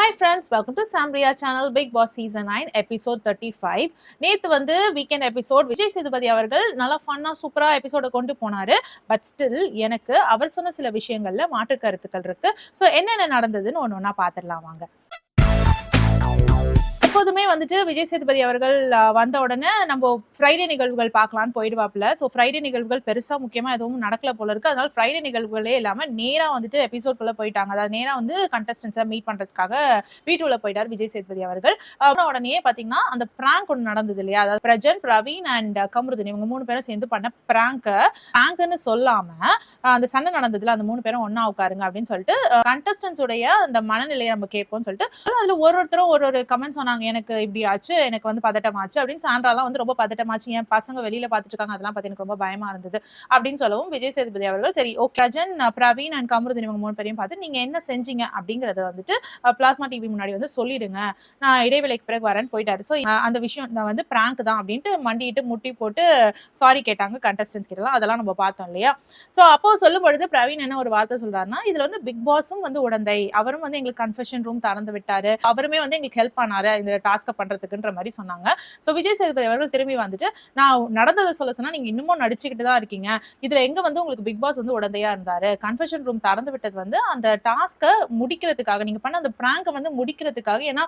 Hi friends, welcome to Samria channel Big Boss season 9 episode 35. நேத்து வந்து weekend episode Vijay Sethupathi அவர்கள் நல்லா ஃபன்னா சூப்பரா எபிசோட கொண்டு போனாரு. பட் ஸ்டில் எனக்கு அவர் சொன்ன சில விஷயங்கள்ல மாற்று கருத்துக்கள் இருக்கு. ஸோ என்னென்ன நடந்ததுன்னு ஒண்ணா பார்த்துடலாம் வாங்க. எப்போதுமே வந்துட்டு விஜய் சேதுபதி அவர்கள் வந்த உடனே நம்ம ஃப்ரைடே நிகழ்வுகள் பார்க்கலான்னு போயிடுவாப்ல. ஸோ ஃப்ரைடே நிகழ்வுகள் பெருசா முக்கியமா எதுவும் நடக்கல போல இருக்கு. அதனால ஃப்ரைடே நிகழ்வுகளே இல்லாம நேரா வந்துட்டு எபிசோட்குள்ள போயிட்டாங்க. அதாவது நேரா வந்து கண்டஸ்டன்ஸை மீட் பண்றதுக்காக வீட்டுக்குள்ள போயிட்டார் விஜய் சேதுபதி அவர்கள். உடனே பாத்தீங்கன்னா அந்த பிராங்க் ஒன்று நடந்தது இல்லையா, அதாவது பிரஜன், பிரவீன் அண்ட் கமருதீன் இவங்க 3 பேரும் சேர்ந்து பண்ண பிராங்க்னு சொல்லாம அந்த சண்டை நடந்ததுல அந்த 3 பேரும் ஒன்னா உட்காருங்க அப்படின்னு சொல்லிட்டு கண்டஸ்டன்ஸ் உடைய அந்த மனநிலையை நம்ம கேட்போம்னு சொல்லிட்டு அதுல ஒருத்தரும் ஒரு கமெண்ட் சொன்னாங்க. எனக்கு இப்படி ஆச்சு, எனக்கு வந்து பதட்டமாச்சு அப்படின்னு. சாண்ட்ராலாம் வந்து ரொம்ப பதட்டமாச்சு, என் பசங்க வெளியில பாத்துட்டு இருக்காங்க, அதெல்லாம் பார்த்து எனக்கு ரொம்ப பயமா இருந்தது அப்படின்னு சொல்லவும் விஜய் சேதுபதி அவர்கள் சரி ஓகே ரஜன், பிரவீன் அண்ட் கமருதீன் இவங்க 3 பேரையும் பார்த்து நீங்க என்ன செஞ்சீங்க அப்படிங்கறத வந்துட்டு பிளாஸ்மா டிவி முன்னாடி வந்து சொல்லிடுங்க, நான் இடைவேளைக்கு பிறகு வரேன்னு போயிட்டாரு. ஸோ அந்த விஷயம் வந்து பிராங்க் தான் அப்படின்ட்டு மண்டிட்டு முட்டி போட்டு சாரி கேட்டாங்க கண்டஸ்டன்ஸ் கிட்டலாம். அதெல்லாம் நம்ம பார்த்தோம் இல்லையா. ஸோ அப்போ சொல்லும் பொழுது பிரவீன் என்ன ஒரு வார்த்தை சொல்றாருன்னா, இதுல வந்து பிக் பாஸும் வந்து உடந்தை, அவரும் வந்து எங்களுக்கு கன்ஃபெஷன் ரூம் திறந்து விட்டாரு, அவருமே வந்து எங்களுக்கு ஹெல்ப் பண்ணாரு இந்த டாஸ்க பண்றதுக்குன்ற மாதிரி சொன்னாங்க. சோ விஜய் சேதுபதி அவர்கள் திரும்பி வந்துட்டு நான் நடந்ததை சொல்ல சொன்னா நீங்க இன்னமும் நடிச்சுக்கிட்டு தான் இருக்கீங்க, இதுல எங்க வந்து உங்களுக்கு பிக் பாஸ் வந்து உடந்தையா இருந்தாரு, கன்ஃபெஷன் ரூம் திறந்து விட்டது வந்து அந்த டாஸ்க முடிக்கிறதுக்காக, நீங்க பண்ண அந்த பிராங்க வந்து முடிக்கிறதுக்காக. ஏன்னா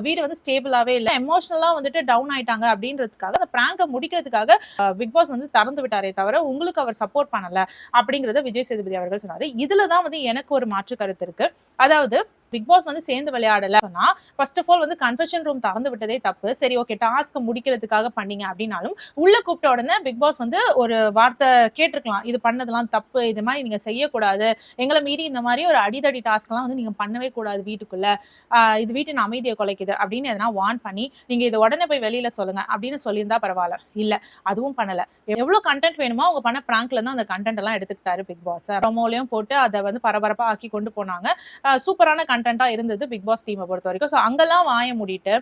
வீடு வந்து ஸ்டேபிளாவே இல்ல, எமோஷனலா வந்துட்டு டவுன் ஆயிட்டாங்க அப்படின்றதுக்காக அந்த பிராங்க முடிக்கிறதுக்காக பிக் பாஸ் வந்து திறந்து விட்டாரே தவிர உங்களுக்கு அவர் சப்போர்ட் பண்ணல அப்படிங்கறத விஜய் சேதுபதி அவர்கள் சொன்னாரு. இதுலதான் வந்து எனக்கு ஒரு மாற்று கருத்து இருக்கு. அதாவது பிக் பாஸ் வந்து சேர்ந்து விளையாடல சொன்னா ஃபர்ஸ்ட் ஆஃப் ஆல் வந்து கன்ஃபெஷன் ரூம் திறந்து விட்டதே தப்பு. சரி ஓகே டாஸ்க் முடிக்கிறதுக்காக பண்ணீங்க அப்படின்னாலும் உள்ள கூப்பிட்ட உடனே பிக் பாஸ் வந்து ஒரு வார்த்தை கேட்டிருக்கலாம், இது பண்ணதெல்லாம் தப்பு, இது மாதிரி நீங்க செய்யக்கூடாது, எங்களை மீறி இந்த மாதிரி ஒரு அடிதடி டாஸ்க் எல்லாம் வந்து நீங்க பண்ணவே கூடாது வீட்டுக்குள்ள, இது வீட்டின் அமைதியை குலைக்குது அப்படின்னு எதனா வார்ன் பண்ணி நீங்க இதை உடனே போய் வெளியில சொல்லுங்க அப்படின்னு சொல்லியிருந்தா பரவாயில்ல. இல்ல அதுவும் பண்ணல. எவ்வளவு கண்டென்ட் வேணுமோ அவங்க பண்ண பிராங்க்ல இருந்து அந்த கண்டென்ட் எல்லாம் எடுத்துக்கிட்டாரு பிக் பாஸ். ப்ரோமோலயும் போட்டு அதை வந்து பரபரப்பா ஆக்கி கொண்டு போனாங்க. சூப்பரான கண்டென்ட்டா இருந்தது பிக் பாஸ் டீமை பொறுத்த வரைக்கும். ஸோ அங்கெல்லாம் வாய மூடிட்டு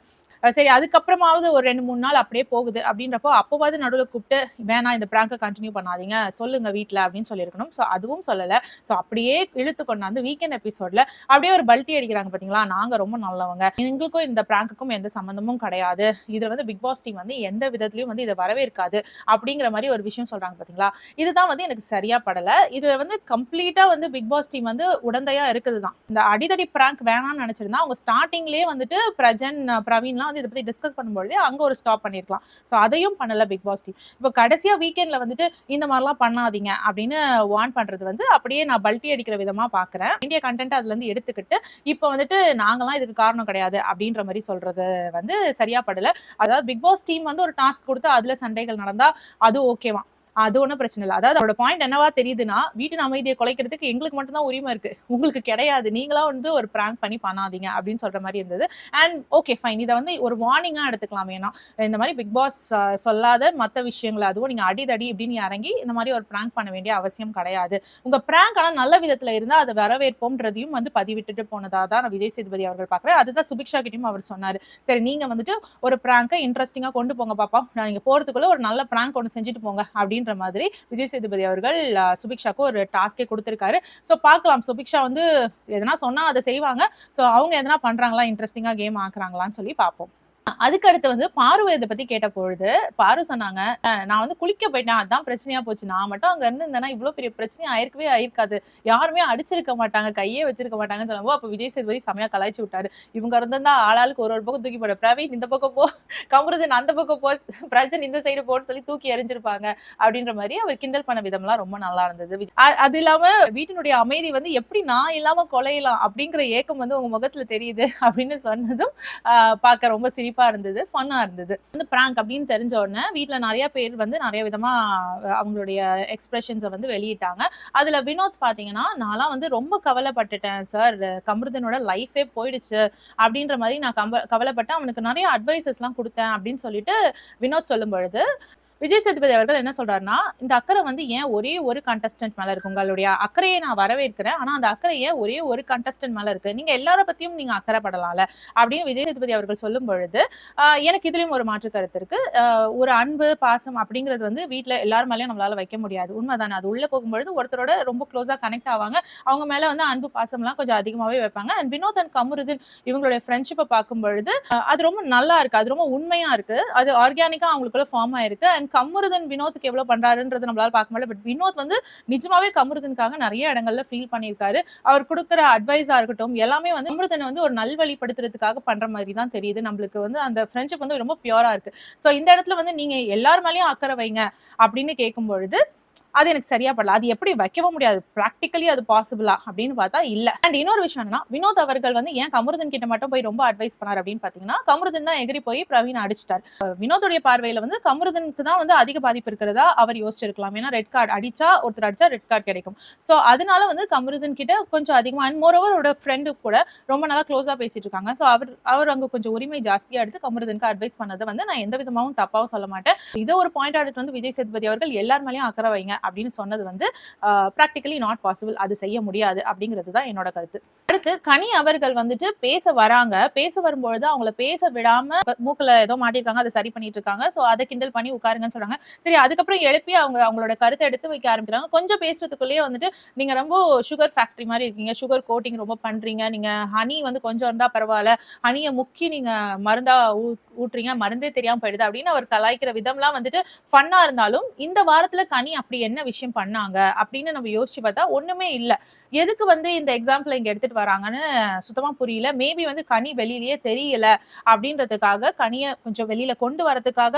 சரி அதுக்கப்புறமாவது ஒரு 2-3 நாள் அப்படியே போகுது அப்படின்றப்போ அப்போவாது நடுவில் கூப்பிட்டு வேணா இந்த பிராங்கை கண்டினியூ பண்ணாதீங்க சொல்லுங்க வீட்டில் அப்படின்னு சொல்லியிருக்கணும். ஸோ அதுவும் சொல்லலை. ஸோ அப்படியே இழுத்து கொண்டாந்து வீக்கெண்ட் எபிசோட்ல அப்படியே ஒரு பல்ட்டி அடிக்கிறாங்க பார்த்தீங்களா, நாங்கள் ரொம்ப நல்லவங்க, எங்களுக்கும் இந்த பிராங்குக்கும் எந்த சம்மந்தமும் கிடையாது, இதில் வந்து பிக் பாஸ் டீம் வந்து எந்த விதத்துலையும் வந்து இதை வரவேற்காது அப்படிங்கிற மாதிரி ஒரு விஷயம் சொல்றாங்க பார்த்தீங்களா. இதுதான் வந்து எனக்கு சரியா படலை. இது வந்து கம்ப்ளீட்டா வந்து பிக் பாஸ் டீம் வந்து உடந்தையா இருக்குது தான். இந்த அடிதடி பிராங்க் வேணாம்னு நினைச்சிருந்தா அவங்க ஸ்டார்டிங்லேயே வந்துட்டு பிரஜன், பிரவீன்லாம் வந்து இதை பத்தி டிஸ்கஸ் பண்ணும்போது அங்க ஒரு ஸ்டாப் பண்ணிருக்கலாம். சோ அதையும் பண்ணல பிக் பாஸ் டீம். இப்போ கடைசியா வீக்கெண்ட்ல வந்துட்டு இந்த மாதிரிலாம் பண்ணாதீங்க அப்படின்னு வார்ன் பண்றது வந்து அப்படியே நான் பல்ட்டி அடிக்கிற விதமா பாக்குறேன். இந்திய கண்டென்ட் அதுல இருந்து எடுத்துக்கிட்டு இப்போ வந்துட்டு நாங்கெல்லாம் இதுக்கு காரணம் கிடையாது அப்படின்ற மாதிரி சொல்றது வந்து சரியா படல. அதாவது பிக் பாஸ் டீம் வந்து ஒரு டாஸ்க் கொடுத்து அதுல சண்டைகள் நடந்தா அது ஓகேவா, அது ஒன்றும் பிரச்சனை இல்லை. அதாவது அவரோட பாயிண்ட் என்னவா தெரியுதுன்னா, வீட்டின் அமைதியை குலைக்கிறதுக்கு எங்களுக்கு மட்டும்தான் உரிமை இருக்கு, உங்களுக்கு கிடையாது, நீங்களா வந்து ஒரு பிராங்க் பண்ணி பண்ணாதீங்க அப்படின்னு சொல்ற மாதிரி இருந்தது. அண்ட் ஓகே ஃபைன், இதை வந்து ஒரு வார்னிங்கா எடுத்துக்கலாம். ஏன்னா இந்த மாதிரி பிக் பாஸ் சொல்லாத மற்ற விஷயங்களை அதுவும் நீங்க அடிதடி இப்படின்னு இறங்கி இந்த மாதிரி ஒரு பிராங்க் பண்ண வேண்டிய அவசியம் கிடையாது. உங்க பிராங்க் ஆனால் நல்ல விதத்துல இருந்தா அதை வரவேற்போம்ன்றதையும் வந்து பதிவிட்டுட்டு போனதா தான் நான் விஜய் சேதுபதி அவர்கள் பார்க்குறேன். அதுதான் சுபிக்ஷா கிட்டையும் அவர் சொன்னாரு. சரி நீங்க வந்துட்டு ஒரு பிராங்கை இன்ட்ரெஸ்டிங்கா கொண்டு போங்க பாப்பா, நீங்க போறதுக்குள்ள ஒரு நல்ல பிராங்க் ஒன்று செஞ்சுட்டு போங்க அப்படின்னு மாதிரி விஜய் சேதுபதி அவர்கள் சுபிக்ஷாக்கு ஒரு டாஸ்கே கொடுத்திருக்காரு. சோ பார்க்கலாம் சுபிக்ஷா வந்து எதனா சொன்னா அதை செய்வாங்க. சோ அவங்க எதனா பண்றாங்களா, இன்ட்ரெஸ்டிங்கா கேம் ஆக்குறாங்களான்னு சொல்லி பார்ப்போம். அதுக்கு அடுத்து வந்து பாருவை இதை பத்தி கேட்ட பொழுது பாரு சொன்னாங்க, நான் வந்து குளிக்க போயிட்டேன் அதான் பிரச்சனையா போச்சு, நான் மட்டும் அங்க இருந்தேன்னா இவ்வளவு பெரிய பிரச்சனையா ஆயிருக்காது, யாருமே அடிச்சிருக்க மாட்டாங்க, கையே வச்சிருக்க மாட்டாங்கன்னு சொல்லும்போது அப்ப விஜய் சேதுபதி செமையா கலாய்ச்சி விட்டாரு. இவங்க இருந்தா ஆளாளுக்கு ஒரு பக்கம் தூக்கி போட, பிரவீன் இந்த பக்கம் போ, கமருதன் அந்த பக்கம் போ, பிரஜன் இந்த சைடு போன்னு சொல்லி தூக்கி எறிஞ்சிருப்பாங்க அப்படின்ற மாதிரி அவர் கிண்டல் பண்ண விதம்லாம் ரொம்ப நல்லா இருந்தது. அது இல்லாம வீட்டினுடைய அமைதி வந்து எப்படி நான் இல்லாம கொலையலாம் அப்படிங்கிற ஏக்கம் வந்து உங்க முகத்துல தெரியுது அப்படின்னு சொன்னதும் பார்க்க ரொம்ப சிரிப்பா இருந்தது, ஃபன்னா இருந்தது. வந்து பிராங்க் அப்படின்னு தெரிஞ்ச உடனே வீட்ல நிறைய பேர் வந்து நிறைய விதமா அவங்களுடைய எக்ஸ்பிரஷன்ஸை வந்து வெளியிட்டாங்க. அதுல வினோத் பாத்தீங்கன்னா, நான்லாம் வந்து ரொம்ப கவலைப்பட்டுட்டேன் சார், கமருதனோட லைஃபே போயிடுச்சு அப்படின்ற மாதிரி நான் கவலைப்பட்டேன், அவனுக்கு நிறைய அட்வைசஸ் எல்லாம் கொடுத்தேன் அப்படின்னு சொல்லிட்டு வினோத் சொல்லும் பொழுது விஜய் சேதுபதி அவர்கள் என்ன சொல்றாருன்னா, இந்த அக்கறை வந்து ஏன் ஒரே ஒரு கண்டஸ்டன்ட் மேல இருக்கு? உங்களுடைய அக்கறையை நான் வரவேற்கிறேன். ஆனா அந்த அக்கறை ஏன் ஒரே ஒரு கண்டஸ்டன்ட் மேல இருக்கு? நீங்க எல்லார பத்தியும் நீங்க அக்கறைப்படலாம்ல அப்படின்னு விஜய் சேதுபதி அவர்கள் சொல்லும் பொழுது, எனக்கு இதுலயும் ஒரு மாற்று கருத்து இருக்கு. ஒரு அன்பு, பாசம் அப்படிங்கிறது வந்து வீட்ல எல்லார் மேலயும் நம்மளால வைக்க முடியாது. உண்மைதானே. அது உள்ள போகும்பொழுது ஒருத்தரோட ரொம்ப க்ளோஸா கனெக்ட் ஆவாங்க. அவங்க மேல வந்து அன்பு, பாசம்லாம் கொஞ்சம் அதிகமாவே வைப்பாங்க. அண்ட் வினோத் அண்ட் கமருதீன் இவங்களுடைய ஃப்ரெண்ட்ஷிப்ப பார்க்கும்பொழுது, அது ரொம்ப நல்லா இருக்கு. அது ரொம்ப உண்மையா இருக்கு. அது ஆர்கானிக்கா அவங்களுக்குள்ள ஃபார்ம் ஆயிருக்கு. அண்ட் கமருதீன் வினோத்துக்கு எவ்வளவு பண்றாருன்றது நம்மளால பார்க்க முடியல. பட் வினோத் வந்து நிஜமாவே கமருதீனுக்காக நிறைய இடங்கள்ல ஃபீல் பண்ணியிருக்காரு. அவர் கொடுக்குற அட்வைஸா இருக்கட்டும், எல்லாமே வந்து கமருதீனை வந்து ஒரு நல்வழிப்படுத்துறதுக்காக பண்ற மாதிரி தான் தெரியுது. நம்மளுக்கு வந்து அந்த ஃப்ரெண்ட்ஷிப் வந்து ரொம்ப பியூரா இருக்கு. சோ இந்த இடத்துல வந்து நீங்க எல்லார் மேலயும் அக்கறை வைங்க அப்படின்னு கேட்கும் பொழுது அது எனக்கு சரியா படல. அது எப்படி வைக்கவும் முடியாது. பிராக்டிகலி அது பாசிபிளா அப்படின்னு பார்த்தா இல்ல. அண்ட் இன்னொரு விஷயம் என்னன்னா, வினோத் அவர்கள் வந்து ஏன் கமருதீன் கிட்ட மட்டும் போய் ரொம்ப அட்வைஸ் பண்ணாரு அப்படின்னு பாத்தீங்கன்னா, கமருதீன் தான் எகிரி போய் பிரவீன் அடிச்சிட்டாரு. வினோத்துடைய பார்வையில வந்து கமருதீனுக்கு தான் வந்து அதிக பாதிப்பு இருக்கிறதா அவர் யோசிச்சிருக்கலாம். ஏன்னா ரெட் கார்டு ஒருத்தர் அடிச்சா ரெட் கார்டு கிடைக்கும். சோ அதனால வந்து கமருதீன் கிட்ட கொஞ்சம் அதிகமா அண்ட் மோரோவர் அவரோட ஃப்ரெண்டு கூட ரொம்ப நல்லா க்ளோஸா பேசிட்டு இருக்காங்க. சோ அவர் அங்க கொஞ்சம் உரிமை ஜாஸ்தியா எடுத்து கமருதீனுக்கு அட்வைஸ் பண்ணதை வந்து நான் எந்த விதமாவும் தப்பாவும் சொல்ல மாட்டேன். இதை ஒரு பாயிண்ட் எடுத்து வந்து விஜய் சேதுபதி அவர்கள் எல்லார் மேலயும் அக்கறை வைங்க அப்படின்னு சொன்னது வந்து பிராக்டிகலி நாட் பாசிபிள். அது செய்ய முடியாது அப்படிங்கிறது தான் என்னோட கருத்து. அடுத்து கனி அவர்கள் வந்துட்டு பேச வராங்க. பேச வரும்பொழுது அவங்கள பேச விடாம மூக்குல ஏதோ மாட்டிருக்காங்க, அதை சரி பண்ணிட்டு இருக்காங்க. சோ அதை கிண்டல் பண்ணி உட்காருங்கன்னு சொல்றாங்க. சரி, அதுக்கப்புறம் எழுப்பி அவங்களோட கருத்தை எடுத்து வைக்க ஆரம்பிக்கிறாங்க. கொஞ்சம் பேசுறதுக்குள்ளேயே வந்துட்டு நீங்க ரொம்ப சுகர் ஃபேக்டரி மாதிரி இருக்கீங்க, சுகர் கோட்டிங் ரொம்ப பண்றீங்க, நீங்க ஹனி வந்து கொஞ்சம் இருந்தா பரவாயில்ல, ஹனியை முக்கி நீங்க மருந்தா ஊட்டுறீங்க, மருந்தே தெரியாம போயிடுது அப்படின்னு அவர் கலாய்க்கிற விதம்லாம் வந்துட்டு ஃபன்னா இருந்தாலும், இந்த வாரத்துல கனி அப்படி என்ன விஷயம் பண்ணாங்க அப்படின்னு நம்ம யோசிச்சு பார்த்தா ஒண்ணுமே இல்ல. எதுக்கு வந்து இந்த எக்ஸாம்பிள் இங்க எடுத்துட்டு வராங்கன்னு சுத்தமா புரியல. மேபி வந்து கனி வெளியிலேயே தெரியல அப்படின்றதுக்காக கனிய கொஞ்சம் வெளியில கொண்டு வரதுக்காக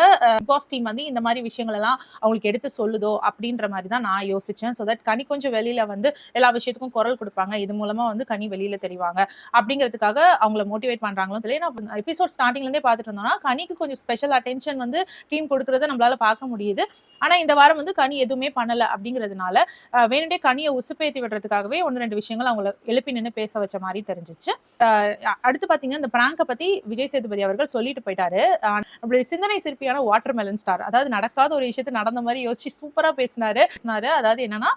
பாஸ் டீம் வந்து இந்த மாதிரி விஷயங்கள் எல்லாம் அவங்களுக்கு எடுத்து சொல்லுதோ அப்படின்ற மாதிரி தான் நான் யோசிச்சேன். சோ தட் கனி கொஞ்சம் வெளியில வந்து எல்லா விஷயத்துக்கும் குரல் கொடுப்பாங்க. இது மூலமா வந்து கனி வெளியில தெரிவாங்க அப்படிங்கிறதுக்காக அவங்கள மோட்டிவேட் பண்றாங்களோ தெரியல. எபிசோட் ஸ்டார்டிங்ல இருந்தே பார்த்துட்டு இருந்தோம்னா கனிக்கு கொஞ்சம் ஸ்பெஷல் அட்டென்ஷன் வந்து டீம் கொடுக்கறத நம்மளால பார்க்க முடியுது. ஆனா இந்த வாரம் வந்து கனி எதுவுமே பண்ணல அப்படிங்கிறதுனால வேணுண்டே கனியை உசுப்பேத்தி விடுறதுக்காகவே ஒன்னு ரெண்டு விஷயங்கள் அவங்களை எழுப்பி நின்று பேச வச்ச மாதிரி தெரிஞ்சிச்சு. அடுத்து பாத்தீங்கன்னா இந்த பிராங்க பத்தி விஜய் சேதுபதி அவர்கள் சொல்லிட்டு போயிட்டாரு. நம்மளுடைய சிந்தனை சிற்பியான வாட்டர்மெலன் ஸ்டார், அதாவது நடக்காத ஒரு விஷயத்தை நடந்த மாதிரி யோசிச்சு சூப்பரா பேசினாரு. அதாவது என்னன்னா,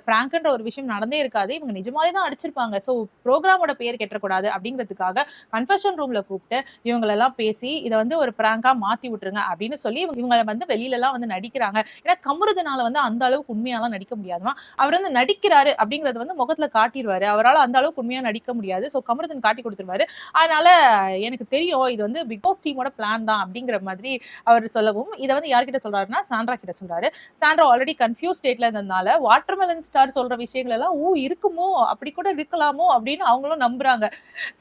பிராங்க்ன்ற ஒரு விஷயம் நடந்தே இருக்காது, இவங்க நிஜமாலே தான் அடிச்சிருப்பாங்க. சோ ப்ரோக்ராமோட பேர் கெட்டக்கூடாது அப்படிங்கிறதுக்காக கன்ஃபெஷன் ரூம்ல கூப்பிட்டு இவங்களெல்லாம் பேசி இதை வந்து ஒரு பிராங்கா மாத்தி விட்டுருங்க அப்படின்னு சொல்லி இவங்க வந்து வெளியில எல்லாம் வந்து நடிக்கிறாங்க. ஏன்னா கமருதனால வந்து அந்த அளவுக்கு உண்மையாலாம் நடிக்க முடியாதுமா. அவர் வந்து நடிக்கிறாரு அப்படிங்கறது வந்து முகத்துல காட்டிடுவாரு. அவரால் அந்த அளவுக்கு உண்மையா நடிக்க முடியாது. சோ கமருதன் காட்டி கொடுத்துருவாரு. அதனால எனக்கு தெரியும் இது வந்து பிக் பாஸ் டீமோட பிளான் தான் அப்படிங்கிற மாதிரி அவர் சொல்லவும், இதை வந்து யார்கிட்ட சொல்றாருன்னா சாண்ட்ரா கிட்ட சொல்றாரு. சாண்ட்ரா ஆல்ரெடி கன்ஃபியூஸ் ஸ்டேட்ல இருந்ததுனால வாட்டர்மெலன் ஸ்டார் சொல்ற விஷயங்கள் எல்லாம் இருக்குமோ, அப்படி கூட இருக்கலாமோ அப்படின்னு அவங்களும் நம்புறாங்க.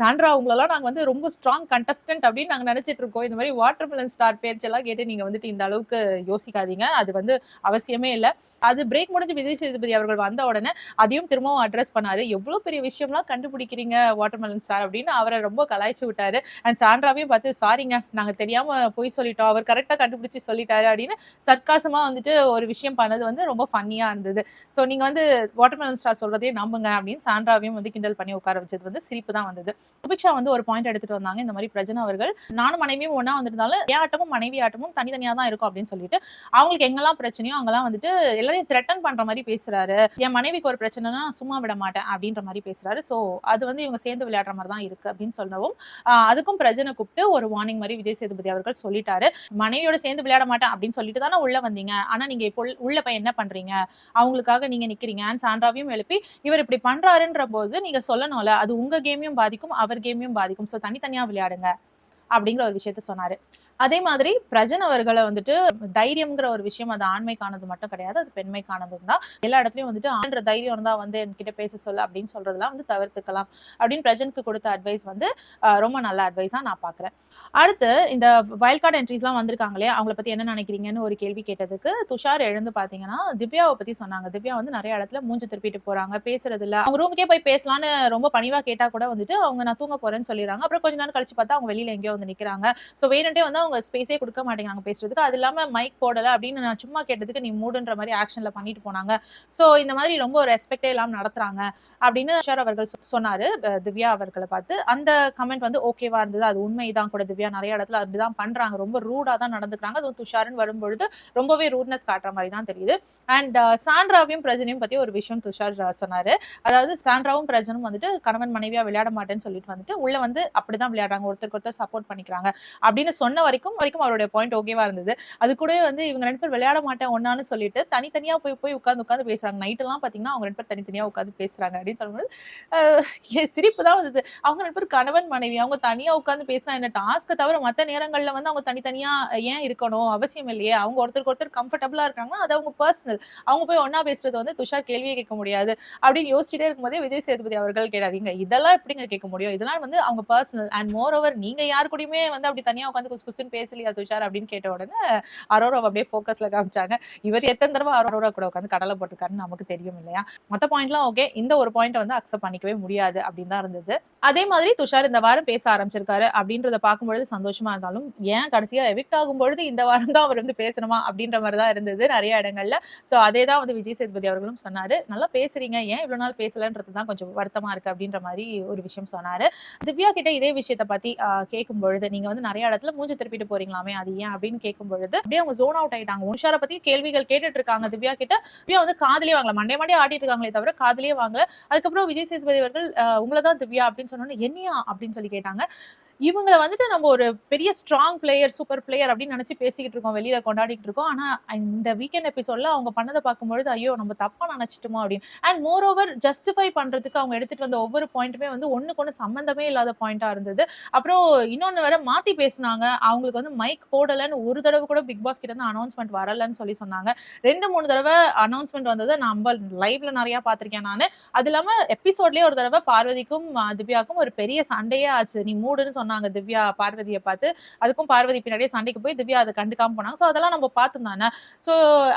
சாண்ட்ரா உங்களெல்லாம் நாங்க வந்து ரொம்ப ஸ்ட்ராங் கண்டஸ்டன்ட் அப்படின்னு நாங்க நினைச்சிட்டு இருக்கோம். இந்த மாதிரி வாட்டர்மெலன் ஸ்டார் பேச்செல்லாம் கேட்டு நீங்க வந்துட்டு இந்த அளவுக்கு யோசிக்காதீங்க. அது வந்து அவசியமே இல்லை. அது பிரேக் முடிஞ்சு விஜய் சேதுபதி அவர்கள் வந்த உடனே அதையும் திரும்பவும் அட்ரஸ் பண்ணாரு. எவ்வளவு பெரிய விஷயம்லாம் கண்டுபிடிக்கிறீங்க வாட்டர்மெலன் ஸ்டார் அப்படின்னு அவரை ரொம்ப கலாய்ச்சி விட்டாரு. அண்ட் சாண்ட்ராவையும் பார்த்து சாரிங்க நாங்க தெரியாம போய் சொல்லிட்டோம், அவர் கரெக்டா கண்டுபிடிச்சு சொல்லிட்டாரு அப்படின்னு சர்க்காசமா வந்துட்டு ஒரு விஷயம் பண்ணது வந்து ரொம்ப ஃபன்னியா இருந்தது. சோ நீங்க வந்து வாட்டர்மெலன் ஸ்டார் சொல்றதே நம்புங்க அப்படின்னு சாண்ட்ராவையும் வந்து கிண்டல் பண்ணி உட்கார வச்சது வந்து சிரிப்பு தான் வந்தது. சுபிக்ஷா வந்து ஒரு பாயிண்ட் எடுத்துட்டு வந்தாங்க. இந்த மாதிரி பிரஜனா அவர்கள் நானும் மனைவியும் ஒன்னா வந்திருந்தாலும் என் ஆட்டமும் மனைவி ஆட்டமும் தனித்தனியா தான் இருக்கும் அப்படின்னு சொல்லிட்டு அவங்களுக்கு எங்கெல்லாம் பிரச்சனையோ அங்கெல்லாம் வந்துட்டு எல்லாரையும் த்ரெட்டன் பண்ற மாதிரி பேசுறாரு. என் மனைவிக்கு ஒரு பிரச்சனைனா சும்மா விட மாட்டேன் அப்படின்ற மாதிரி பேசுறாரு. சோ அது வந்து இவங்க சேர்ந்து விளையாடுற மாதிரி தான் இருக்கு அப்படின்னு சொல்லவும், அதுக்கும் பிரஜனை கூப்பிட்டு ஒரு வார்னிங் மாதிரி விஜய் சேதுபதி அவர்கள் சொல்லிட்டாரு. மனைவியோட சேர்ந்து விளையாட மாட்டேன் அப்படின்னு சொல்லிட்டு தானே உள்ள வந்தீங்க, ஆனா நீங்க இப்போ உள்ள போய் என்ன பண்றீங்க, அவங்களுக்காக நீங்க நிக்கிறீங்க. சாண்ட்ராவையும் எழுப்பி இவர் இப்படி பண்றாருன்ற போது நீங்க சொல்லணும்ல, அது உங்க கேமையும் பாதிக்கும் அவர் கேமையும் பாதிக்கும். சோ தனித்தனியா விளையாடுங்க அப்படிங்கிற ஒரு விஷயத்த சொன்னாரு. அதே மாதிரி பிரஜன் அவர்களை வந்துட்டு தைரியம்ங்கிற ஒரு விஷயம் அது ஆண்மைக்கானது மட்டும் கிடையாது, அது பெண்மைக்கானதும் தான். எல்லா இடத்துலயும் வந்துட்டு ஆண்ற தைரியம் இருந்தா வந்து என்கிட்ட பேச சொல்ல அப்படின்னு சொல்றதெல்லாம் வந்து தவிர்த்துக்கலாம் அப்படின்னு பிரஜனுக்கு கொடுத்த அட்வைஸ் வந்து ரொம்ப நல்ல அட்வைஸா நான் பாக்குறேன். அடுத்து இந்த வைல்ட் கார்டு என்ட்ரிஸ்லாம் வந்திருக்காங்களே அவங்கள பத்தி என்ன நினைக்கிறீங்கன்னு ஒரு கேள்வி கேட்டதுக்கு துஷார் எழுந்து பாத்தீங்கன்னா திவ்யாவை பத்தி சொன்னாங்க. திவ்யா வந்து நிறைய இடத்துல மூஞ்சி திருப்பிட்டு போறாங்க, பேசுறது இல்ல. அவங்க ரூமுக்கே போய் பேசலான்னு ரொம்ப பணிவா கேட்டா கூட வந்துட்டு அவங்க நான் தூங்க போறேன்னு சொல்லிடுறாங்க. அப்புறம் கொஞ்ச நேரம் கழிச்சு பார்த்தா அவங்க வெளியில எங்கேயோ வந்து நிக்கிறாங்க. சோ வேணுட்டே வந்து அவங்க ஸ்பேஸே கொடுக்க மாட்டேங்கிறாங்க பேசுறதுக்கு. அது இல்லாம மைக் போடல அப்படின்னு நான் சும்மா கேட்டதுக்கு நீ மூடுன்ற மாதிரி ஆக்ஷன்ல பண்ணிட்டு போனாங்க. சோ இந்த மாதிரி ரொம்ப ரெஸ்பெக்டே இல்லாம நடத்துறாங்க அப்படின்னு துஷார் அவர்கள் சொன்னாரு திவ்யா அவர்களை பார்த்து. அந்த கமெண்ட் வந்து ஓகேவா இருந்தது. அது உண்மைதான் கூட. திவ்யா நிறைய இடத்துல அப்படிதான் பண்றாங்க. ரொம்ப ரூடா தான் நடந்துக்கிறாங்க. அதுவும் துஷார்னு வரும்பொழுது ரொம்பவே ரூட்னஸ் காட்டுற மாதிரி தான் தெரியுது. அண்ட் சாண்ட்ராவையும் பிரஜனையும் பத்தி ஒரு விஷயம் துஷார் சொன்னாரு. அதாவது சாண்ட்ராவும் பிரஜனும் வந்துட்டு கணவன் மனைவியா விளையாட மாட்டேன்னு சொல்லிட்டு வந்துட்டு உள்ள வந்து அப்படிதான் விளையாடுறாங்க, ஒருத்தருக்கு ஒருத்தர் சப்போர்ட் பண்ணிக்கிறாங்க அப்படின்னு சொன்ன வரைக்கும் அவருடைய பாயிண்ட் ஓகேவா இருந்தது. அது கூடவே வந்து இவங்க 2 பேர் விளையாட மாட்டேன் ஒன்னான்னு சொல்லிட்டு தனித்தனியா போய் உட்கார்ந்து பேசுறாங்க. நைட் எல்லாம் பாத்தீங்கன்னா அவங்க 2 பேர் தனித்தனியா உட்கார்ந்து பேசுறாங்க அப்படின்னு சொல்லும்போது சிரிப்பு தான் வந்தது. அவங்க 2 பேர் கணவன் மனைவி, அவங்க தனியா உட்கார்ந்து பேசினா என்ன, டாஸ்க் தவிர மத்த நேரங்கள்ல வந்து அவங்க தனித்தனியா ஏன் இருக்கணும், அவசியம் இல்லையே. அவங்க ஒருத்தருக்கு ஒருத்தர் கம்ஃபர்டபுளா இருக்காங்கன்னா அது அவங்க பர்சனல். அவங்க போய் ஒன்னா பேசுறது வந்து துஷார் கேள்வியே கேட்க முடியாது அப்படின்னு யோசிச்சுட்டே இருக்கும்போதே விஜய் சேதுபதி அவர்கள் கேட்டாங்க, இதெல்லாம் எப்படிங்க கேட்க முடியும், இதெல்லாம் வந்து அவங்க பர்சனல். அண்ட் மோர் ஓவர் நீங்க யாரு கூடயுமே வந்து அப்படி தனியா உட்காந்து குசுன்னு பேசலையா துஷார் அப்படின்னு கேட்ட உடனே அரோரா அப்படியே போக்கஸ்ல காமிச்சாங்க. இவர் எத்தனை தடவை அரோரா கூட உட்காந்து கடலை போட்டிருக்காருன்னு நமக்கு தெரியும் இல்லையா. மத்த பாயிண்ட்லாம் ஓகே, இந்த ஒரு பாயிண்ட் வந்து அக்செப்ட் பண்ணிக்கவே முடியாது அப்படின்னு தான் இருந்தது. அதே மாதிரி துஷார் இந்த வாரம் பேச ஆரம்பிச்சிருக்காரு அப்படின்றத பார்க்கும்பொழுது சந்தோஷமா இருந்தாலும், ஏன் கடைசியா எவிக்ட் ஆகும்பொழுது இந்த வாரம் தான் அவர் வந்து பேசணுமா அப்படின்ற மாதிரி தான் இருந்தது நிறைய இடங்கள்ல. சோ அதே தான் வந்து விஜய் சேதுபதி அவர்களும் சொன்னாரு. நல்லா பேசுறீங்க, ஏன் இவ்வளவு நாள் பேசலன்றது தான் கொஞ்சம் வருத்தமா இருக்கு அப்படின்ற மாதிரி ஒரு விஷயம் சொன்னாரு. திவ்யா கிட்ட இதே விஷயத்தை பத்தி கேட்கும் பொழுது, நீங்க வந்து நிறைய இடத்துல மூஞ்சி திருப்பிட்டு போறீங்களாமே அது ஏன் அப்படின்னு கேட்கும் பொழுது அப்படியே அவங்க ஜோன் அவுட் ஆயிட்டாங்க. உஷாரை பத்தி கேள்விகள் கேட்டுட்டு இருக்காங்க திவ்யா கிட்ட. திவ்யா வந்து காதலியே வாங்கல, மண்டே ஆடிட்டு இருக்காங்களே தவிர காதலியே வாங்கல. அதுக்கப்புறம் விஜய் சேதுபதி அவர்கள் உங்களதான் திவ்யா அப்படின்னு சொன்னோன்னு என்னையா அப்படின்னு சொல்லி கேட்டாங்க. இவங்கள வந்துட்டு நம்ம ஒரு பெரிய ஸ்ட்ராங் பிளேயர், சூப்பர் பிளேயர் அப்படின்னு நினைச்சு பேசிக்கிட்டு இருக்கோம், வெளியில கொண்டாடிட்டு இருக்கோம். ஆனா இந்த வீக்கெண்ட் எபிசோட்ல அவங்க பண்ணதை பார்க்கும்பொழுது ஐயோ நம்ம தப்பா நினைச்சிட்டோமோ அப்படின்னு. அண்ட் மோர் ஓவர் ஜஸ்டிஃபை பண்றதுக்கு அவங்க எடுத்துட்டு வந்த ஒவ்வொரு பாயிண்ட்டுமே வந்து ஒண்ணுக்கு ஒண்ணு சம்பந்தமே இல்லாத பாயிண்டா இருந்தது. அப்புறம் இன்னொன்னு வேற மாத்தி பேசினாங்க. அவங்களுக்கு வந்து மைக் போடலன்னு ஒரு தடவை கூட பிக் பாஸ் கிட்ட இருந்து அனௌன்ஸ்மெண்ட் வரலன்னு சொல்லி சொன்னாங்க. 2-3 தடவை அனௌன்ஸ்மெண்ட் வந்தது நம்ம லைவ்ல நிறைய பாத்திருக்கேன் நானு. அது இல்லாம எபிசோட்லயே ஒரு தடவை பார்வதிக்கும் திவ்யாக்கும் ஒரு பெரிய சண்டையே ஆச்சு. நீ மூடுன்னு சொன்னாங்க திவ்யா பார்வதியை பார்த்து. அதுக்கும் பார்வதி பின்னாடியே சண்டைக்கு போய் திவ்யா அதை கண்டுக்காம போனாங்க. சோ அதெல்லாம் நம்ம பார்த்தோம் தானே. சோ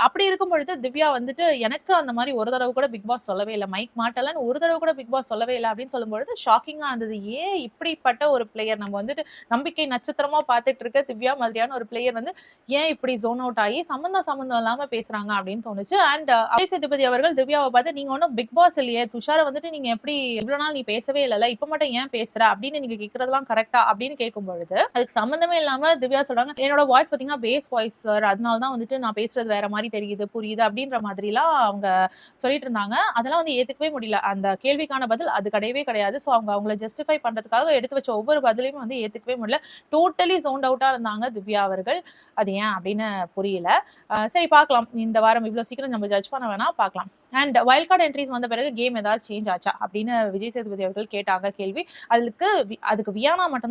அப்படி இருக்கும் பொழுது திவ்யா வந்துட்டு எனக்கு அந்த மாதிரி ஒரு தடவை கூட பிக் பாஸ் சொல்லவே இல்லை, மைக் மாட்டலன்னு ஒரு தடவை கூட பிக் பாஸ் சொல்லவே இல்லை அப்படின்னு சொல்லும்பொழுது ஷாக்கிங்கா இருந்தது. ஏன் இப்படிப்பட்ட ஒரு பிளேயர், நம்ம வந்துட்டு நம்பிக்கை நட்சத்திரமா பார்த்துட்டு இருக்க திவ்யா மாதிரியான ஒரு பிளேயர் வந்து ஏன் இப்படி ஜோன் அவுட் ஆகி சம்பந்தம் இல்லாம பேசுறாங்க அப்படின்னு தோணுச்சு. அண்ட் விஜய் சேதுபதி அவர்கள் திவ்யாவை பார்த்து நீங்க ஒன்னும் பிக் பாஸ் இல்லையே, துஷாரை வந்துட்டு நீங்க எப்படி இவ்வளவு நாள் நீ பேசவே இல்லைல்ல, இப்ப மட்டும் ஏன் பேசுற அப்படின்னு நீங்க கேட்கறதெல்லாம் கரெக்டா அப்படின்னு கேட்கும் பொழுது அதுக்கு சம்பந்தமே இல்லாம திவ்யா சொல்றாங்க, என்னோட வாய்ஸ் பாத்தீங்கன்னா பேஸ் வாய்ஸ் சார், அதனாலதான் வந்துட்டு நான் பேசுறது வேற மாதிரி தெரியுது புரியுது அப்படின்ற மாதிரி எல்லாம் அவங்க சொல்லிட்டு இருந்தாங்க. அதெல்லாம் வந்து ஏத்துக்கவே முடியல. அந்த கேள்விக்கான பதில் அது கிடையவே கிடையாது. சோ அவங்கள ஜஸ்டிஃபை பண்றதுக்காக எடுத்து வச்ச ஒவ்வொரு பதிலையும் வந்து ஏத்துக்கவே முடியல. டோட்டலி ஜோன்ட் அவுட்டா இருந்தாங்க திவ்யா அவர்கள். அது ஏன் அப்படின்னு புரியல. சரி பார்க்கலாம், இந்த வாரம் இவ்வளவு சீக்கிரம் நம்ம ஜட்ஜ் பண்ண வேணா, பார்க்கலாம். அண்ட் வைல்ட் கார்டு என்ட்ரிஸ் வந்த பிறகு கேம் ஏதாவது சேஞ்ச் ஆச்சா அப்படின்னு விஜய் சேதுபதி அவர்கள் கேட்டாங்க கேள்வி. அதுக்கு வியானா மட்டும்தான்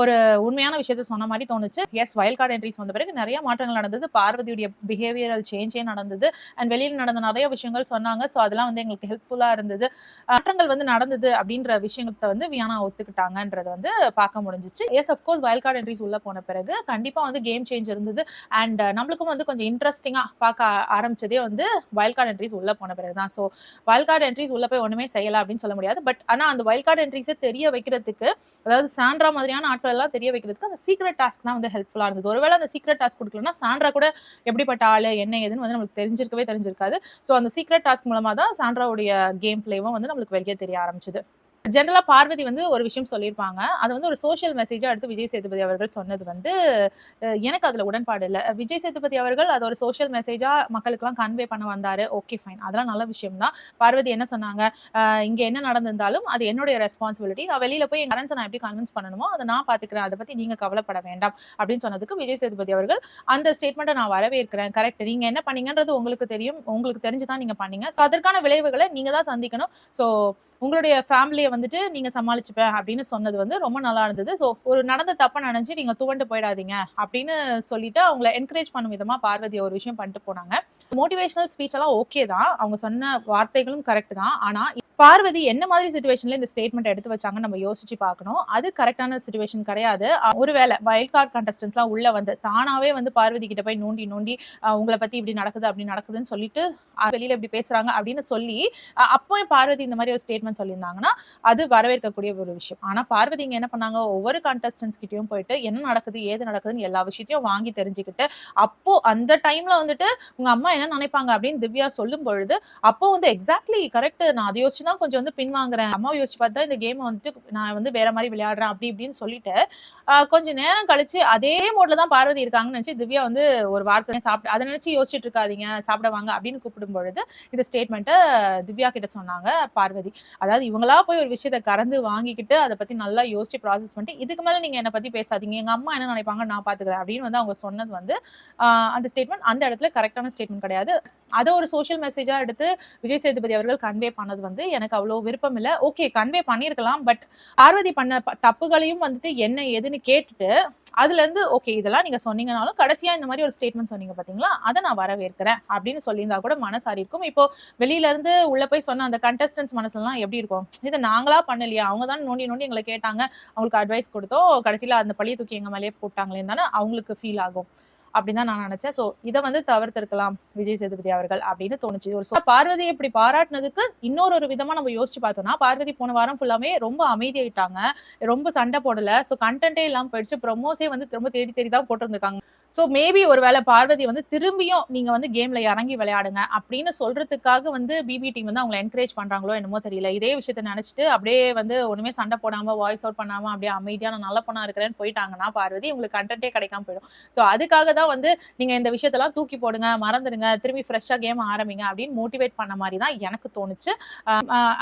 ஒரு உண்மையான விஷயத்த சொன்ன மாதிரி தோணுச்சு. எஸ், வைல்ட் கார்டு என்ட்ரிஸ் வந்த பிறகு நிறைய மாற்றங்கள் நடந்தது. பார்வதியுடைய பிஹேவியரல் சேஞ்சே நடந்தது. அண்ட் வெளியில் நடந்த நிறைய விஷயங்கள் சொன்னாங்க. ஸோ அதெல்லாம் வந்து எங்களுக்கு ஹெல்ப்ஃபுல்லா இருந்தது. மாற்றங்கள் வந்து நடந்தது அப்படின்ற விஷயத்தை வந்து வியானா ஒத்துக்கிட்டாங்கன்றத வந்து பார்க்க முடிஞ்சிச்சு. Yes, of course wild card entries உள்ள போன பிறகு கண்டிப்பா வந்து கேம் சேஞ்ச் இருந்தது. அண்ட் நம்மளுக்கும் வந்து கொஞ்சம் இன்ட்ரெஸ்டிங்கா பார்க்க ஆரம்பிச்சதே வந்து வைல்ட் கார்டு என்ட்ரிஸ் உள்ள போன பிறகுதான். ஸோ வைல்ட் கார்டு என்ட்ரிஸ் உள்ள போய் ஒண்ணுமே செய்யலாம் அப்படின்னு சொல்ல முடியாது. பட் ஆனா அந்த வைல்ட் கார்டு என்ட்ரிஸை தெரிய வைக்கிறதுக்கு, அதாவது சாண்ட்ரா மாதிரியான ஆட்கள் எல்லாம் தெரிய வைக்கிறதுக்கு அந்த சீக்ரெட் டாஸ்க் தான் வந்து ஹெல்ப்ஃபுல்லா இருந்தது. ஒருவேளை அந்த சீக்ரெட் டாஸ்க் கொடுக்கலன்னா சாண்ட்ரா கூட எப்படிப்பட்ட ஆளு என்ன ஏதுன்னு வந்து நமக்கு தெரிஞ்சிருக்காது. ஸோ அந்த சீக்ரெட் டாஸ்க் மூலமா தான் சாண்ட்ராவுடைய கேம் பிளேவும் வந்து நம்மளுக்கு வெளியே தெரிய ஆரம்பிச்சது. ஜெனரலா பார்வதி வந்து ஒரு விஷயம் சொல்லியிருப்பாங்க. அது வந்து ஒரு சோஷியல் மெசேஜா எடுத்து விஜய் சேதுபதி அவர்கள் சொன்னது வந்து எனக்கு அதுல உடன்பாடு இல்ல. விஜய் சேதுபதி அவர்கள் அது ஒரு சோஷியல் மெசேஜா மக்களுக்கெல்லாம் கன்வே பண்ண வந்தாரு. ஓகே ஃபைன், அதெல்லாம் நல்ல விஷயம் தான். பார்வதி என்ன சொன்னாங்க, இங்க என்ன நடந்திருந்தாலும் அது என்னுடைய ரெஸ்பான்சிபிலிட்டி. நான் வெளியில போய் என் கரன்ஸை நான் எப்படி கன்வின்ஸ் பண்ணணுமோ அதை நான் பாத்துக்கிறேன், அதை பத்தி நீங்க கவலைப்பட வேண்டாம் அப்படின்னு சொன்னதுக்கு விஜய் சேதுபதி அவர்கள் அந்த ஸ்டேட்மெண்ட்டை நான் வரவேற்கிறேன். கரெக்ட், நீங்க என்ன பண்ணீங்கன்றது உங்களுக்கு தெரியும், உங்களுக்கு தெரிஞ்சுதான் நீங்க பண்ணீங்க. ஸோ அதற்கான விளைவுகளை நீங்க தான் சந்திக்கணும். ஸோ உங்களுடைய ஃபேமிலியை வந்துட்டு நீங்க சமாளிச்சுப்பேன் அப்படின்னு சொன்னது வந்து ரொம்ப நல்லா இருந்தது. ஸோ ஒரு நடந்த தப்ப நினைச்சு நீங்க துவண்டு போயிடாதீங்க அப்படின்னு சொல்லிட்டு அவங்களை என்கரேஜ் பண்ணும் விதமா பார்வதி ஒரு விஷயம் பண்ணிட்டு போனாங்க. மோட்டிவேஷனல் ஸ்பீச் எல்லாம் ஓகே தான், அவங்க சொன்ன வார்த்தைகளும் கரெக்ட் தான். ஆனா பார்வதி என்ன மாதிரி சிச்சுவேஷன்ல இந்த ஸ்டேட்மெண்ட் எடுத்து வச்சாங்கன்னு நம்ம யோசிச்சு பார்க்கணும். அது கரெக்டான சிச்சுவேஷன் கிடையாது. ஒருவேளை வைல்ட் கார்டு கண்டஸ்டன்ஸ்லாம் உள்ள வந்து தானாவே வந்து பார்வதி கிட்ட போய் நோண்டி உங்களை பத்தி இப்படி நடக்குது அப்படி நடக்குதுன்னு சொல்லிட்டு வெளியில இப்படி பேசுறாங்க அப்படின்னு சொல்லி அப்போ பார்வதி இந்த மாதிரி ஒரு ஸ்டேட்மெண்ட் சொல்லியிருந்தாங்கன்னா அது வரவேற்கக்கூடிய ஒரு விஷயம். ஆனா பார்வதி இங்க என்ன பண்ணாங்க, ஒவ்வொரு கண்டஸ்டன்ஸ் கிட்டயும் போயிட்டு என்ன நடக்குது ஏது நடக்குதுன்னு எல்லா விஷயத்தையும் வாங்கி தெரிஞ்சுக்கிட்டு அப்போ அந்த டைம்ல வந்துட்டு உங்க அம்மா என்ன நினைப்பாங்க அப்படின்னு திவ்யா சொல்லும் பொழுது அப்போ வந்து எக்ஸாக்ட்லி கரெக்ட், நான் அதை யோசிச்சு தான் கொஞ்சம் வந்து பின்வாங்குறேன், அம்மாவை யோசிச்சு பார்த்து தான் இந்த கேம் வந்துட்டு நான் வந்து வேற மாதிரி விளையாடுறேன் அப்படி இப்படின்னு சொல்லிட்டு கொஞ்சம் நேரம் கழிச்சு அதே மோட்ல தான் பார்வதி இருக்காங்கன்னு நினைச்சு திவ்யா வந்து ஒரு வார்த்தை சாப்பிட்டு அதை நினைச்சு யோசிச்சுட்டு இருக்காதீங்க சாப்பிட வாங்க அப்படின்னு கூப்பிடும் பொழுது இந்த ஸ்டேட்மெண்ட்டை திவ்யா கிட்ட சொன்னாங்க பார்வதி. அதாவது இவங்களா போய் ஒரு விஷயத்தை கறந்து வாங்கிக்கிட்டு அதை பத்தி நல்லா யோசிச்சு ப்ராசஸ் பண்ணிட்டு இதுக்கு மேல நீங்க என்ன பத்தி பேசாதீங்க, எங்க அம்மா என்ன நினைப்பாங்க நான் பாத்துக்கிறேன் அப்படின்னு வந்து அவங்க சொன்னது வந்து அந்த ஸ்டேட்மெண்ட் அந்த இடத்துல கரெக்டான ஸ்டேட்மெண்ட் கிடையாது. அதை ஒரு சோஷியல் மெசேஜா எடுத்து விஜய் சேதுபதி அவர்கள் கன்வே பண்ணது வந்து எனக்கு அவ்வளவு விருப்பம் இல்லை. ஓகே கன்வே பண்ணிருக்கலாம், பட் பார்வதி பண்ண தப்புகளையும் வந்துட்டு என்ன ஏதுன்னு கேட்டுட்டு அதுல இருந்து ஓகே இதெல்லாம் நீங்க சொன்னீங்கனாலும் கடைசியா இந்த மாதிரி ஒரு ஸ்டேட்மெண்ட் சொன்னீங்க பாத்தீங்களா, அதை நான் வரவேற்கிறேன் அப்படின்னு சொல்லியிருந்தா கூட மனசாரி இருக்கும். இப்போ வெளியில இருந்து உள்ள போய் சொன்ன அந்த கண்டஸ்டன்ஸ் மனசுலாம் எப்படி இருக்கும், இதை நாங்களா பண்ணலையா, அவங்க தான் நோண்டி நோண்டி எங்களை கேட்டாங்க, அவங்களுக்கு அட்வைஸ் கொடுத்தோம், கடைசியில அந்த பழிய தூக்கி எங்க மேலேயே போட்டாங்களேன்னு தானே அவங்களுக்கு ஃபீல் ஆகும் அப்படின்னு தான் நான் நினைச்சேன். சோ இதை வந்து தவிர்த்திருக்கலாம் விஜய் சேதுபதி அவர்கள் அப்படின்னு தோணுச்சு. ஒரு பார்வதி இப்படி பாராட்டினதுக்கு இன்னொரு விதமா நம்ம யோசிச்சு பார்த்தோம்னா பார்வதி போன வாரம் ஃபுல்லாமே ரொம்ப அமைதியாயிட்டாங்க, ரொம்ப சண்டை போடல, சோ கண்டென்ட்டே இல்லாம போயிடுச்சு, ப்ரொமோஸே வந்து ரொம்ப தேடி தேடி தான் போட்டிருந்திருக்காங்க. சோ மேபி ஒருவேளை பார்வதி வந்து திரும்பியும் நீங்க வந்து கேம்ல இறங்கி விளையாடுங்க அப்படின்னு சொல்றதுக்காக வந்து பிபி டீம் வந்து அவங்களை என்கரேஜ் பண்றாங்களோ என்னமோ தெரியல. இதே விஷயத்த நினைச்சிட்டு அப்படியே வந்து ஒண்ணுமே சண்டை போடாம வாய்ஸ் அவுட் பண்ணாம அப்படியே அமைதியா நான் நல்ல பொண்ணா இருக்கிறேன்னு போயிட்டாங்கன்னா பார்வதி உங்களுக்கு கண்டென்ட்டே கிடைக்காம போயிடும். சோ அதுக்காக தான் வந்து நீங்க இந்த விஷயத்தெல்லாம் தூக்கி போடுங்க, மறந்துடுங்க, திரும்பி ஃப்ரெஷ்ஷா கேம் ஆரம்பிங்க அப்படின்னு மோட்டிவேட் பண்ண மாதிரி தான் எனக்கு தோணுச்சு.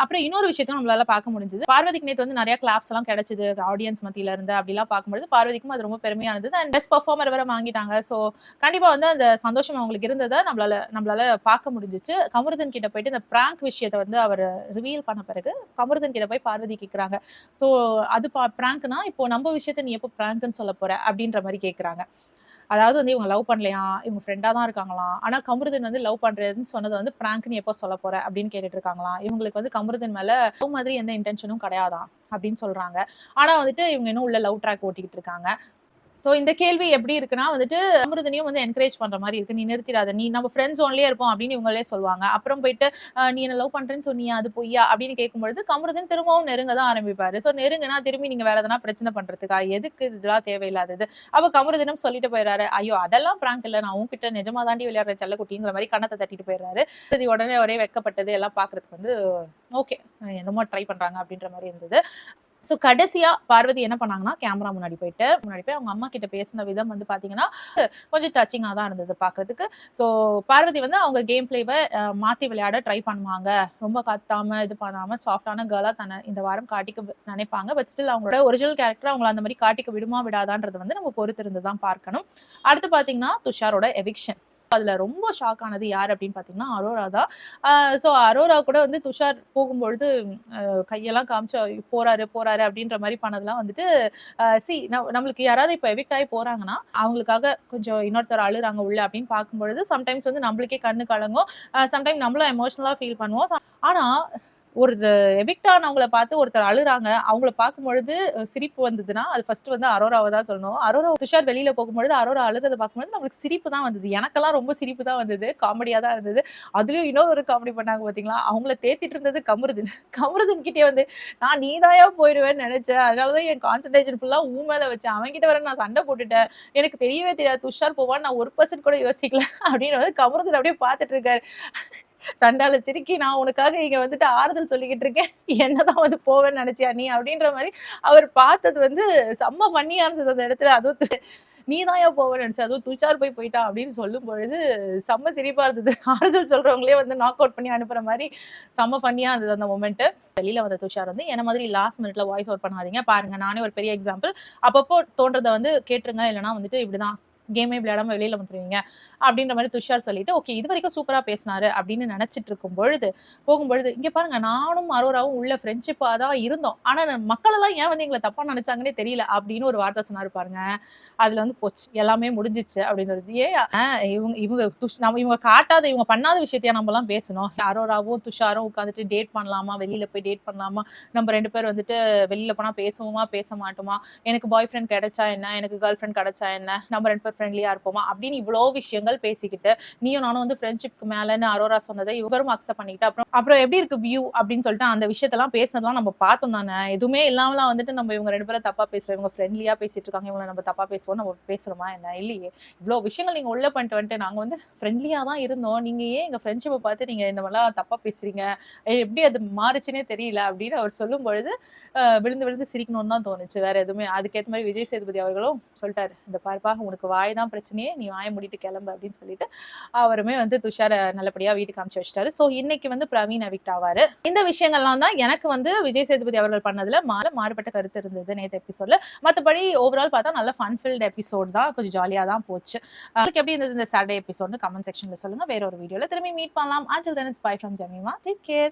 அப்புறம் இன்னொரு விஷயத்தையும் நம்மளால பார்க்க முடிஞ்சது, பார்வதிக்கு நேற்று வந்து நிறைய கிளாப்ஸ் எல்லாம் கிடைச்சது ஆடியன்ஸ் மத்தியில இருந்து அப்படிலாம் பார்க்கும்போது பார்வதிக்கும் அது ரொம்ப பெருமையா இருந்தது. அண்ட் பெஸ்ட் பெர்ஃபார்மர் வர வாங்கிட்டாங்க. சோ கண்டிப்பா வந்து அந்த சந்தோஷம் அவங்களுக்கு இருந்ததை நம்மளால பார்க்க முடிஞ்சிச்சு. கமருதன் கிட்ட போயிட்டு இந்த பிராங்க் விஷயத்தை வந்து அவர் ரிவீல் பண்ண பிறகு கமருதன் கிட்ட போய் பார்வதி கேட்கிறாங்க, சோ அது பிராங்க்னா இப்போ நம்ம விஷயத்த நீ எப்போ பிராங்க்னு சொல்ல போற அப்படின்ற மாதிரி கேட்கறாங்க. அதாவது வந்து இவங்க லவ் பண்ணலையா, இவங்க ஃப்ரெண்டா தான் இருக்காங்களாம், ஆனா கமருதன் வந்து லவ் பண்றதுன்னு சொன்னது வந்து பிராங்க்னு எப்போ சொல்ல போற அப்படின்னு கேட்டுட்டு இருக்காங்களாம். இவங்களுக்கு வந்து கமருதன் மேல லவ் மாதிரி எந்த இன்டென்ஷனும் கிடையாதான் அப்படின்னு சொல்றாங்க. ஆனா வந்துட்டு இவங்க இன்னும் உள்ள லவ் ட்ராக் ஓட்டிக்கிட்டு இருக்காங்க. சோ இந்த கேள்வி எப்படி இருக்குன்னா வந்துட்டு அமிர்தனையும் வந்து என்கரேஜ் பண்ற மாதிரி இருக்கு, நீ நிறுத்திடாத, நீ நம்ம ஃப்ரெண்ட்ஸ் ஒன்லயே இருப்போம் அப்படின்னு இவங்களே சொல்லுவாங்க. அப்புறம் போயிட்டு நீ என்ன லவ் பண்றேன்னு சொன்னியா அது பொய்யா அப்படின்னு கேட்கும்பொழுது கமருதன் திரும்பவும் நெருங்க தான் ஆரம்பிப்பாரு. சோ நெருங்குனா திரும்பி நீங்க வேற எதனா பிரச்சனை பண்றதுக்கா, எதுக்கு இதெல்லாம் தேவையில்லாதது. அப்ப கமருதனும் சொல்லிட்டு போயிடுறாரு, ஐயோ அதெல்லாம் பிராங்க் இல்ல, நான் உன்கிட்ட நிஜமா தாண்டி விளையாடுற செல்லக்குட்டிங்கிற மாதிரி கண்ணத்தை தட்டிட்டு போயிடுறாரு. உடனே ஒரே வெக்கப்பட்டது எல்லாம் பாக்குறதுக்கு வந்து ஓகே என்னமோ ட்ரை பண்றாங்க அப்படின்ற மாதிரி இருந்தது. சோ கடைசியா பார்வதி என்ன பண்ணாங்கன்னா கேமரா முன்னாடி போய் அவங்க அம்மா கிட்ட பேசின விதம் வந்து பாத்தீங்கன்னா கொஞ்சம் டச்சிங்கா தான் இருந்தது பாக்குறதுக்கு. சோ பார்வதி வந்து அவங்க கேம் பிளேவை மாத்தி விளையாட ட்ரை பண்ணுவாங்க, ரொம்ப கத்தாம இது பண்ணாம சாஃப்டான கேர்லா தன்னை இந்த வாரம் காட்டிக்க நினைப்பாங்க. பட் ஸ்டில் அவங்களோட ஒரிஜினல் கேரக்டர் அவங்களை அந்த மாதிரி காட்டிக்க விடுமா விடாதான்றது வந்து நம்ம பொறுத்திருந்து தான் பார்க்கணும். அடுத்து பாத்தீங்கன்னா துஷாரோட எவிக்ஷன், அதுல ரொம்ப ஷாக் ஆனது யார் அப்படின்னு பாத்தீங்கன்னா அரோரா தான். சோ அரோரா கூட வந்து துஷார் போகும்பொழுது கையெல்லாம் காமிச்சு போறாரு போறாரு அப்படின்ற மாதிரி பண்ணதெல்லாம் வந்துட்டு நம்மளுக்கு யாராவது இப்ப எவிக்ட் ஆகி போறாங்கன்னா அவங்களுக்காக கொஞ்சம் இன்னொருத்தர் அழுறாங்க உள்ள அப்படின்னு பார்க்கும்பொழுது சம்டைம்ஸ் வந்து நம்மளுக்கே கண்ணு கலங்கும், சம்டைம் நம்மளும் எமோஷனலா ஃபீல் பண்ணுவோம். ஆனா ஒரு எவிக்ட் ஆனவங்கள பார்த்து ஒருத்தர் அழுறாங்க, அவங்கள பார்க்கும்பொழுது சிரிப்பு வந்ததுன்னா அது ஃபர்ஸ்ட் வந்து அரோராவை தான் சொல்லணும். அரோரா துஷார் வெளியில போகும்பொழுது அரோரா அழுறதை பார்க்கும்போது நம்மளுக்கு சிரிப்பு தான் வந்தது, எனக்கெல்லாம் ரொம்ப சிரிப்பு தான் வந்தது, காமெடியா தான் இருந்தது. அதுலயும் இன்னொரு காமெடி பண்ணாங்க பாத்தீங்களா, அவங்கள தேத்திட்டு இருந்தது கமருதன். கமருதன் கிட்டே வந்து நான் நீதாயா போயிடுவேன்னு நினைச்சேன், அதனாலதான் என் கான்சன்ட்ரேஷன் ஃபுல்லா ஊ மேல வச்சேன், அவன்கிட்ட வர நான் சண்டை போட்டுட்டேன், எனக்கு தெரியவே தெரியாது துஷார் போவான்னு நான் 1% கூட யோசிக்கல அப்படின்னு வந்து கமருதன் அப்படியே பார்த்துட்டு இருக்காரு. சண்டால சிரிக்கி நான் உனக்காக இங்க வந்துட்டு ஆறுதல் சொல்லிக்கிட்டு இருக்கேன், என்னதான் வந்து போவேன்னு நினைச்சியா நீ அப்படின்ற மாதிரி அவர் பார்த்தது வந்து செம்ம பண்ணியா இருந்தது அந்த இடத்துல. அதுவும் நீதான் ஏன் போவேன்னு நினைச்சா, அதுவும் துஷார் போயிட்டான் அப்படின்னு சொல்லும் பொழுது செம்ம சிரிப்பா இருந்தது. ஆறுதல் சொல்றவங்களே வந்து நாக் அவுட் பண்ணி அனுப்புற மாதிரி செம்ம பண்ணியா இருந்தது அந்த மொமெண்ட். வெளியில வந்த துஷார் வந்து என்ன மாதிரி லாஸ்ட் மினிட்ல வாய்ஸ் அவுட் பண்ணாதீங்க, பாருங்க நானே ஒரு பெரிய எக்ஸாம்பிள், அப்பப்போ தோன்றதை வந்து கேட்டுருங்க, இல்லைன்னா வந்துட்டு இப்படிதான் கேமே விளையாடாம வெளியில வந்துருவீங்க அப்படின்ற மாதிரி துஷார் சொல்லிட்டு ஓகே இது வரைக்கும் சூப்பரா பேசினாரு அப்படின்னு நினைச்சிட்டு இருக்கும் பொழுது போகும்பொழுது இங்க பாருங்க நானும் அரோராவும் உள்ள ஃப்ரெண்ட்ஷிப்பா தான் இருந்தோம், ஆனா மக்கள் எல்லாம் ஏன் வந்து எங்களை தப்பா நினைச்சாங்கன்னே தெரியல அப்படின்னு ஒரு வார்த்தை சொன்னாரு பாருங்க. அதுல வந்து போச்சு எல்லாமே முடிஞ்சிச்சு அப்படின்னு. இவங்க காட்டாத இவங்க பண்ணாத விஷயத்தையா நம்ம எல்லாம் பேசணும். அரோராவும் துஷாரும் உட்காந்துட்டு டேட் பண்ணலாமா, வெளியில போய் டேட் பண்ணலாமா, நம்ம 2 பேர் வந்துட்டு வெளியில போனா பேசுவோமா பேச மாட்டோமா, எனக்கு பாய் ஃப்ரெண்ட் கிடைச்சா என்ன, எனக்கு கேர்ள் ஃப்ரெண்ட் கிடைச்சா என்ன, நம்ம 2 பேரும் நம்ம ஃப்ரெண்ட்லியா இருப்போமா அப்படின்னு இவ்வளோ விஷயங்கள் பேசிக்கிட்டு, நீயும் நானும் வந்து ஃப்ரெண்ட்ஷிப்க்கு மேலன்னு அரோரா சொன்னதை இவரும் அக்செப்ட் பண்ணிக்கிட்டு அப்புறம் எப்படி இருக்கு வியூ அப்படின்னு சொல்லிட்டு அந்த விஷயத்தெல்லாம் பேசுனதெல்லாம் நம்ம பார்த்தோம் தானே. எதுவுமே இல்லாமலாம் வந்துட்டு நம்ம இவங்க 2 பேரும் தப்பா பேசுறோம், இவங்க ஃப்ரெண்ட்லியா பேசிட்டு இருக்காங்க, இவங்கள நம்ம தப்பா பேசுவோம், நம்ம பேசுறோமா என்ன? இல்லையே. இவ்வளோ விஷயங்கள் நீங்க உள்ள பண்ணிட்டு நாங்க வந்து ஃப்ரெண்ட்லியா தான் இருந்தோம், நீங்க ஏன் எங்க ஃப்ரெண்ட்ஷிப்பை பார்த்து நீங்க இந்த மாதிரிலாம் தப்பா பேசுறீங்க, எப்படி அது மாறுச்சுன்னே தெரியல அப்படின்னு அவர் சொல்லும் பொழுது விழுந்து விழுந்து சிரிக்கணும்னு தான் தோணுச்சு, வேற எதுவுமே. அதுக்கேற்ற மாதிரி விஜய் சேதுபதி அவர்களும் சொல்லிட்டாரு, இந்த பாருப்பா உனக்கு வாய் தான் பிரச்சனையே, நீ வாயை மூடிட்டு கிளம்பு அப்படின்னு சொல்லிட்டு அவருமே வந்து துஷாரை நல்லபடியா வீட்டுக்கு அனுப்பிச்சு வச்சிட்டாரு. ஸோ இன்னைக்கு வந்து பிரவீன் எவிக்ட் ஆவாரு. இந்த விஷயங்கள்லாம் தான் எனக்கு வந்து விஜய் சேதுபதி அவர்கள் பண்ணதுல மாறுபட்ட கருத்து இருந்தது நேற்று எபிசோட்ல. மற்றபடி ஓவரால் பார்த்தா நல்ல ஃபன் ஃபில்ட் எபிசோட் தான், கொஞ்சம் ஜாலியா தான் போச்சு. உங்களுக்கு எப்படி இருந்தது இந்த சாட்டர்டே எபிசோட்னு கமெண்ட் செக்ஷன்ல சொல்லுங்க. வேற ஒரு வீடியோல திரும்பி மீட் பண்ணலாம். Until then, it's bye from Jamima. Take care.